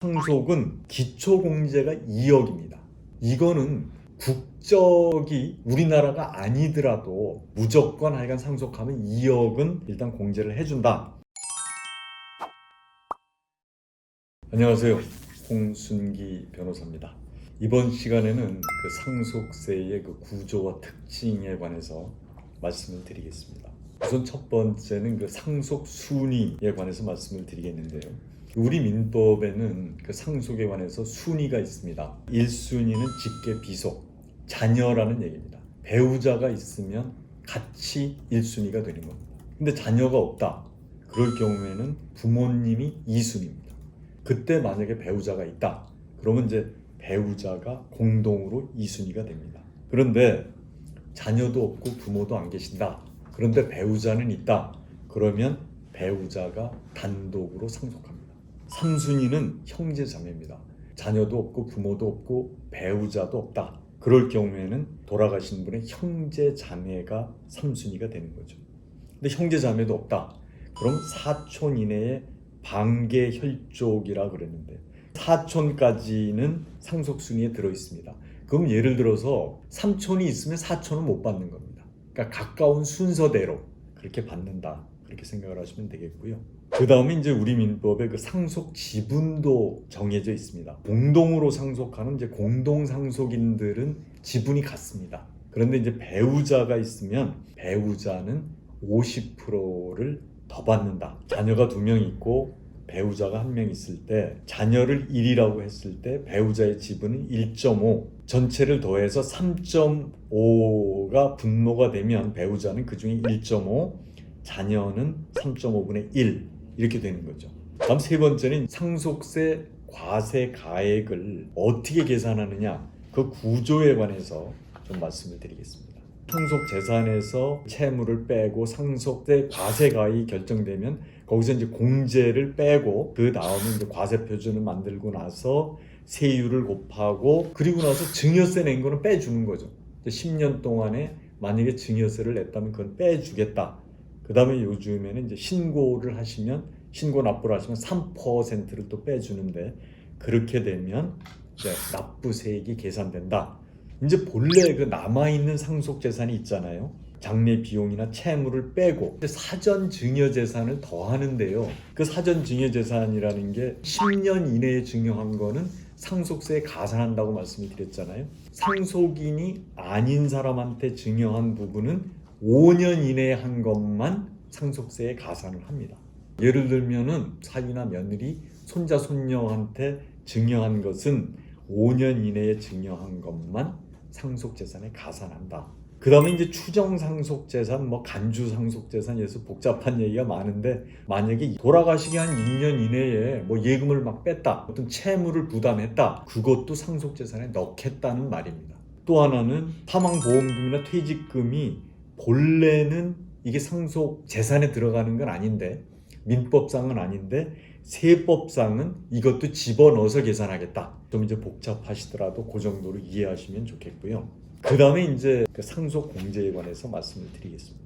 상속은 기초공제가 2억입니다. 이거는 국적이 우리나라가 아니더라도 무조건 하여간 상속하면 2억은 일단 공제를 해준다. 안녕하세요. 홍순기 변호사입니다. 이번 시간에는 상속세의 구조와 특징에 관해서 말씀을 드리겠습니다. 우선 첫 번째는 상속 순위에 관해서 말씀을 드리겠는데요. 우리 민법에는 상속에 관해서 순위가 있습니다. 1순위는 직계 비속, 자녀라는 얘기입니다. 배우자가 있으면 같이 1순위가 되는 겁니다. 근데 자녀가 없다. 그럴 경우에는 부모님이 2순위입니다. 그때 만약에 배우자가 있다. 그러면 이제 배우자가 공동으로 2순위가 됩니다. 그런데 자녀도 없고 부모도 안 계신다. 그런데 배우자는 있다. 그러면 배우자가 단독으로 상속합니다. 3순위는 형제자매입니다. 자녀도 없고 부모도 없고 배우자도 없다. 그럴 경우에는 돌아가신 분의 형제자매가 3순위가 되는 거죠. 근데 형제자매도 없다. 그럼 사촌 이내에 반계혈족이라 그랬는데 사촌까지는 상속순위에 들어있습니다. 그럼 예를 들어서 삼촌이 있으면 사촌은 못 받는 겁니다. 그러니까 가까운 순서대로 그렇게 받는다. 그렇게 생각을 하시면 되겠고요. 그 다음에 이제 우리 민법에 상속 지분도 정해져 있습니다. 공동으로 상속하는 이제 공동상속인들은 지분이 같습니다. 그런데 이제 배우자가 있으면 배우자는 50%를 더 받는다. 자녀가 2명 있고 배우자가 1명 있을 때 자녀를 1이라고 했을 때 배우자의 지분은 1.5, 전체를 더해서 3.5가 분모가 되면 배우자는 그 중에 1.5, 자녀는 3.5분의 1 이렇게 되는 거죠. 다음 세 번째는 상속세 과세 가액을 어떻게 계산하느냐 그 구조에 관해서 좀 말씀을 드리겠습니다. 상속 재산에서 채무를 빼고 상속세 과세 가액이 결정되면 거기서 이제 공제를 빼고 그 다음에 이제 과세 표준을 만들고 나서 세율을 곱하고 그리고 나서 증여세 낸 거는 빼주는 거죠. 10년 동안에 만약에 증여세를 냈다면 그건 빼주겠다. 그 다음에 요즘에는 이제 신고를 하시면 신고 납부를 하시면 3%를 또 빼주는데 그렇게 되면 이제 납부세액이 계산된다. 이제 본래 남아있는 상속 재산이 있잖아요. 장례 비용이나 채무를 빼고 사전 증여 재산을 더하는데요. 그 사전 증여 재산이라는 게 10년 이내에 증여한 거는 상속세에 가산한다고 말씀을 드렸잖아요. 상속인이 아닌 사람한테 증여한 부분은 5년 이내에 한 것만 상속세에 가산을 합니다. 예를 들면은 사위나 며느리, 손자, 손녀한테 증여한 것은 5년 이내에 증여한 것만 상속재산에 가산한다. 그 다음에 이제 추정상속재산, 간주상속재산, 그래서 복잡한 얘기가 많은데 만약에 돌아가시기 한 2년 이내에 예금을 막 뺐다, 어떤 채무를 부담했다, 그것도 상속재산에 넣겠다는 말입니다. 또 하나는 사망보험금이나 퇴직금이 본래는 이게 상속 재산에 들어가는 건 아닌데 민법상은 아닌데 세법상은 이것도 집어넣어서 계산하겠다. 좀 이제 복잡하시더라도 그 정도로 이해하시면 좋겠고요. 그 다음에 이제 상속 공제에 관해서 말씀을 드리겠습니다.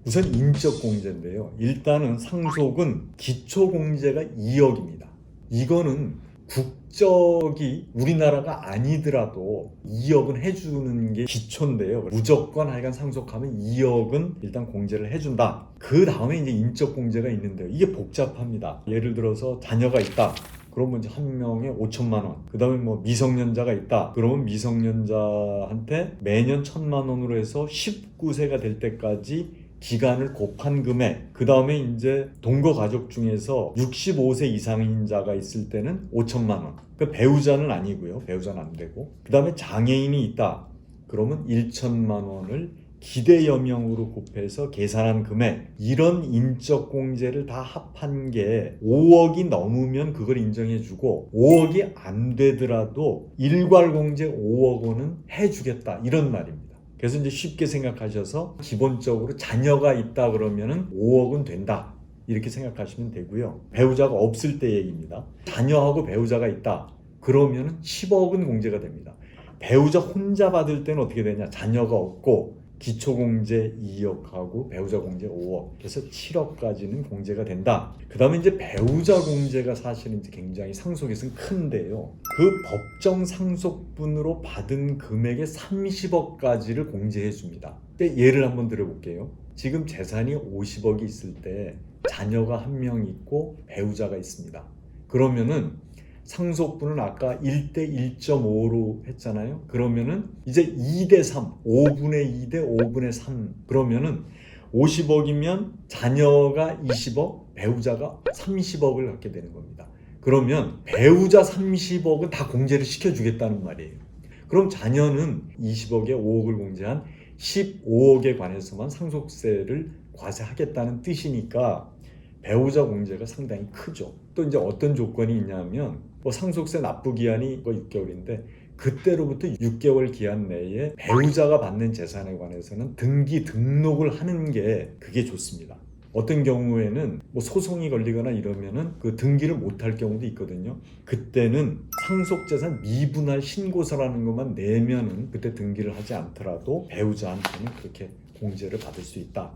우선 인적 공제인데요. 일단은 상속은 기초 공제가 2억입니다. 이거는 국적이 우리나라가 아니더라도 2억은 해주는 게 기초인데요. 무조건 하여간 상속하면 2억은 일단 공제를 해준다. 그 다음에 이제 인적 공제가 있는데요. 이게 복잡합니다. 예를 들어서 자녀가 있다. 그러면 이제 한 명에 5천만 원. 그 다음에 미성년자가 있다. 그러면 미성년자한테 매년 1,000만 원으로 해서 19세가 될 때까지 기간을 곱한 금액, 그 다음에 이제 동거 가족 중에서 65세 이상인 자가 있을 때는 5천만 원. 그러니까 배우자는 아니고요. 배우자는 안 되고. 그 다음에 장애인이 있다. 그러면 1천만 원을 기대여명으로 곱해서 계산한 금액, 이런 인적 공제를 다 합한 게 5억이 넘으면 그걸 인정해주고 5억이 안 되더라도 일괄 공제 5억 원은 해주겠다 이런 말입니다. 그래서 이제 쉽게 생각하셔서 기본적으로 자녀가 있다 그러면은 5억은 된다 이렇게 생각하시면 되고요. 배우자가 없을 때 얘기입니다. 자녀하고 배우자가 있다 그러면은 10억은 공제가 됩니다. 배우자 혼자 받을 때는 어떻게 되냐? 자녀가 없고 기초공제 2억하고 배우자 공제 5억, 그래서 7억까지는 공제가 된다. 그 다음에 이제 배우자 공제가 사실은 이제 굉장히 상속에서는 큰데요. 그 법정 상속분으로 받은 금액의 30억까지를 공제해 줍니다. 예를 한번 들어볼게요. 지금 재산이 50억이 있을 때 자녀가 한 명 있고 배우자가 있습니다. 그러면은 상속분은 아까 1대 1.5로 했잖아요. 그러면은 이제 2대 3, 5분의 2대 5분의 3. 그러면은 50억이면 자녀가 20억, 배우자가 30억을 갖게 되는 겁니다. 그러면 배우자 30억은 다 공제를 시켜주겠다는 말이에요. 그럼 자녀는 20억에 5억을 공제한 15억에 관해서만 상속세를 과세하겠다는 뜻이니까 배우자 공제가 상당히 크죠. 또 이제 어떤 조건이 있냐면 상속세 납부 기한이 6개월인데 그때로부터 6개월 기한 내에 배우자가 받는 재산에 관해서는 등록을 하는 게 그게 좋습니다. 어떤 경우에는 소송이 걸리거나 이러면은 그 등기를 못할 경우도 있거든요. 그때는 상속재산 미분할 신고서라는 것만 내면은 그때 등기를 하지 않더라도 배우자한테는 그렇게 공제를 받을 수 있다.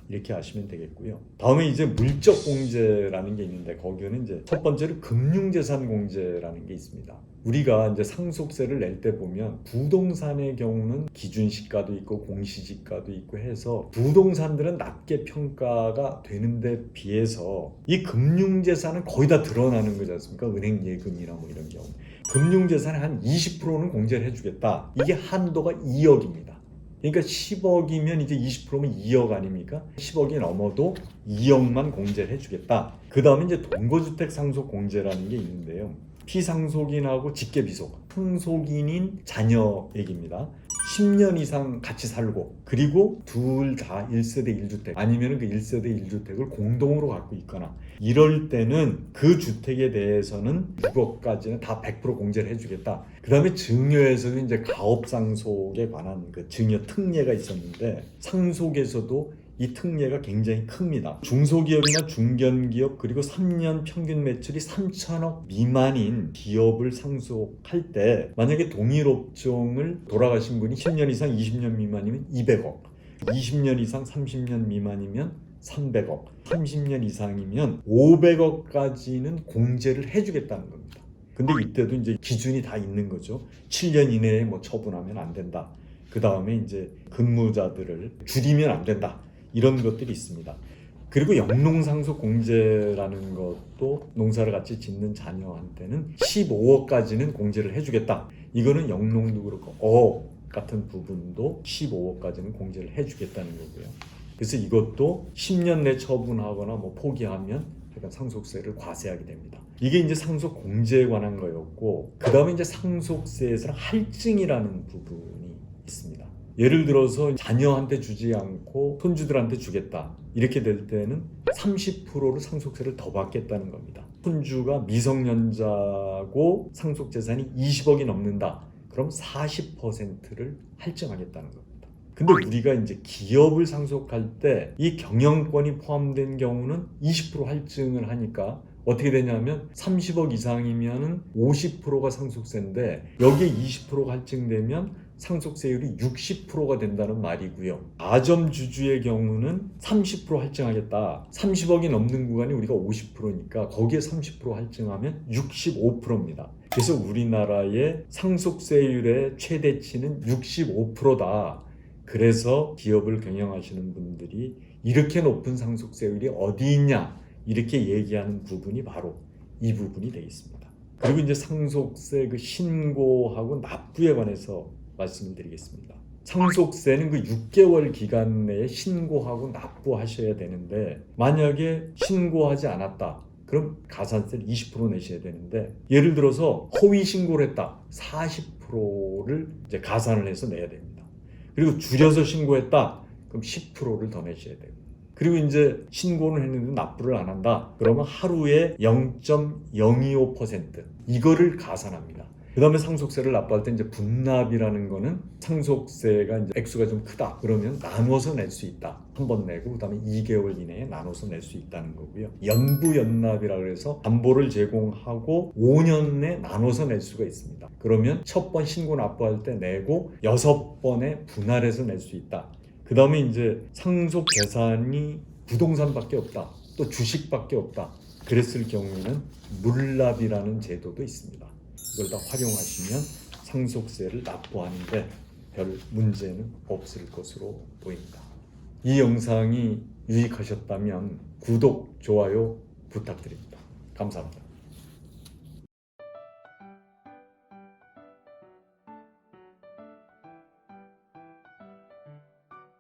이렇게 아시면 되겠고요. 다음에 이제 물적 공제라는 게 있는데 거기는 이제 첫 번째로 금융재산 공제라는 게 있습니다. 우리가 이제 상속세를 낼 때 보면 부동산의 경우는 기준시가도 있고 공시지가도 있고 해서 부동산들은 낮게 평가가 되는데 비해서 이 금융재산은 거의 다 드러나는 거지 않습니까? 은행 예금이나 뭐 이런 경우. 금융재산의 한 20%는 공제를 해주겠다. 이게 한도가 2억입니다. 그러니까 10억이면 이제 20%면 2억 아닙니까? 10억이 넘어도 2억만 공제를 해주겠다. 그 다음에 이제 동거주택 상속 공제라는 게 있는데요. 피상속인하고 직계비속, 상속인인 자녀 얘기입니다. 10년 이상 같이 살고 그리고 둘 다 1세대 1주택 아니면 그 1세대 1주택을 공동으로 갖고 있거나 이럴 때는 그 주택에 대해서는 6억까지는 다 100% 공제를 해주겠다. 그 다음에 증여에서도 이제 가업상속에 관한 그 증여 특례가 있었는데 상속에서도 이 특례가 굉장히 큽니다. 중소기업이나 중견기업 그리고 3년 평균 매출이 3천억 미만인 기업을 상속할 때 만약에 동일 업종을 돌아가신 분이 10년 이상 20년 미만이면 200억, 20년 이상 30년 미만이면 300억, 30년 이상이면 500억까지는 공제를 해주겠다는 겁니다. 근데 이때도 이제 기준이 다 있는 거죠. 7년 이내에 처분하면 안 된다. 그 다음에 이제 근무자들을 줄이면 안 된다. 이런 것들이 있습니다. 그리고 영농상속 공제라는 것도 농사를 같이 짓는 자녀한테는 15억까지는 공제를 해주겠다. 이거는 영농도 그렇고 어업 같은 부분도 15억까지는 공제를 해주겠다는 거고요. 그래서 이것도 10년 내 처분하거나 포기하면 상속세를 과세하게 됩니다. 이게 이제 상속 공제에 관한 거였고, 그 다음에 이제 상속세에서는 할증이라는 부분이 있습니다. 예를 들어서 자녀한테 주지 않고 손주들한테 주겠다. 이렇게 될 때는 30%로 상속세를 더 받겠다는 겁니다. 손주가 미성년자고 상속재산이 20억이 넘는다. 그럼 40%를 할증하겠다는 겁니다. 근데 우리가 이제 기업을 상속할 때 이 경영권이 포함된 경우는 20% 할증을 하니까 어떻게 되냐면 30억 이상이면 50%가 상속세인데 여기에 20%가 할증되면 상속세율이 60%가 된다는 말이고요. 가점주주의 경우는 30% 할증하겠다. 30억이 넘는 구간이 우리가 50%니까 거기에 30% 할증하면 65%입니다. 그래서 우리나라의 상속세율의 최대치는 65%다. 그래서 기업을 경영하시는 분들이 이렇게 높은 상속세율이 어디 있냐 이렇게 얘기하는 부분이 바로 이 부분이 되어 있습니다. 그리고 이제 상속세 그 신고하고 납부에 관해서 말씀을 드리겠습니다. 상속세는 그 6개월 기간 내에 신고하고 납부하셔야 되는데 만약에 신고하지 않았다. 그럼 가산세를 20% 내셔야 되는데 예를 들어서 허위 신고를 했다. 40%를 이제 가산을 해서 내야 됩니다. 그리고 줄여서 신고했다. 그럼 10%를 더 내셔야 돼요. 그리고 이제 신고는 했는데 납부를 안 한다. 그러면 하루에 0.025% 이거를 가산합니다. 그 다음에 상속세를 납부할 때 이제 분납이라는 거는 상속세가 이제 액수가 좀 크다. 그러면 나눠서 낼 수 있다. 한 번 내고 그 다음에 2개월 이내에 나눠서 낼 수 있다는 거고요. 연부연납이라고 해서 담보를 제공하고 5년 내 나눠서 낼 수가 있습니다. 그러면 첫 번 신고 납부할 때 내고 6번에 분할해서 낼 수 있다. 그 다음에 이제 상속 재산이 부동산밖에 없다, 또 주식밖에 없다, 그랬을 경우에는 물납이라는 제도도 있습니다. 이걸 다 활용하시면 상속세를 납부하는데 별 문제는 없을 것으로 보입니다. 이 영상이 유익하셨다면 구독, 좋아요 부탁드립니다. 감사합니다.